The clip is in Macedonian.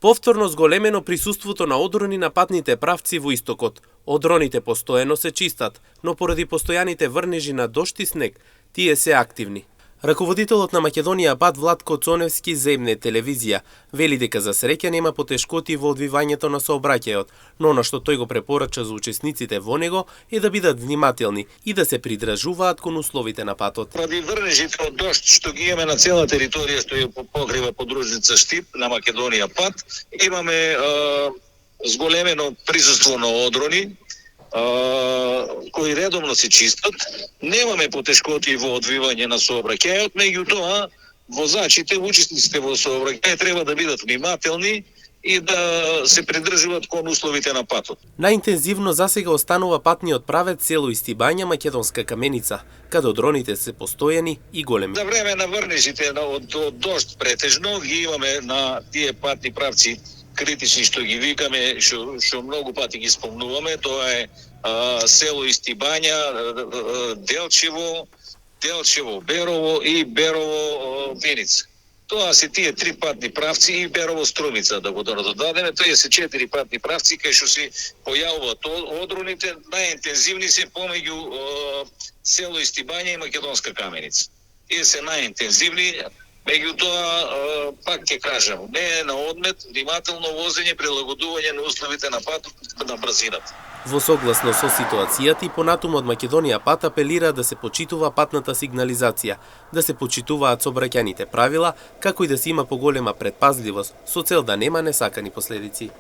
Повторно зголемено присуството на одрони на патните правци во истокот. Одроните постојано се чистат, но поради постојаните врнежи на дожд и снег, тие се активни. Раководителот на Македонија ПАТ Владко Цоневски за ЕМНЕ телевизија вели дека за среќа нема потешкоти во одвивањето на сообраќајот, но она што тој го препорача за учесниците во него е да бидат внимателни и да се придржуваат кон условите на патот. Поради врнежите од дожд што ги имаме на цела територија што ја покрива подружница Штип на Македонија ПАТ, имаме зголемено присуство на одрони кои редовно се чистат. Немаме потешкоти во одвивање на сообраќајот, меѓутоа возачите, учесниците во сообраќај треба да бидат внимателни и да се придржуваат кон условите на патот. Најинтензивно засега останува патниот правец село Истибања, Македонска Каменица, каде одроните се постојани и големи. За време на врнежите од дожд претежно ги имаме на тие патни правци критични што ги викаме, што многу пати ги спомнуваме, тоа е село Истибања, Делчево, Берово и Берово Виница. Тоа се тие три патни правци и Берово Струмица, да го додадеме. Тоа се 4 патни правци кај што се појавуваат одроните. Најинтензивни се помеѓу село Истибања и Македонска Каменица. Тие се најинтензивни. Меѓутоа, пак ќе кажам, не е на одмет, внимателно возење, прилагодување на условите на патот, на брзината. Во согласно со ситуацијата и понатаму од Македонија ПАТ апелира да се почитува патната сигнализација, да се почитуваат сообраќајните правила, како и да се има поголема претпазливост со цел да нема несакани последици.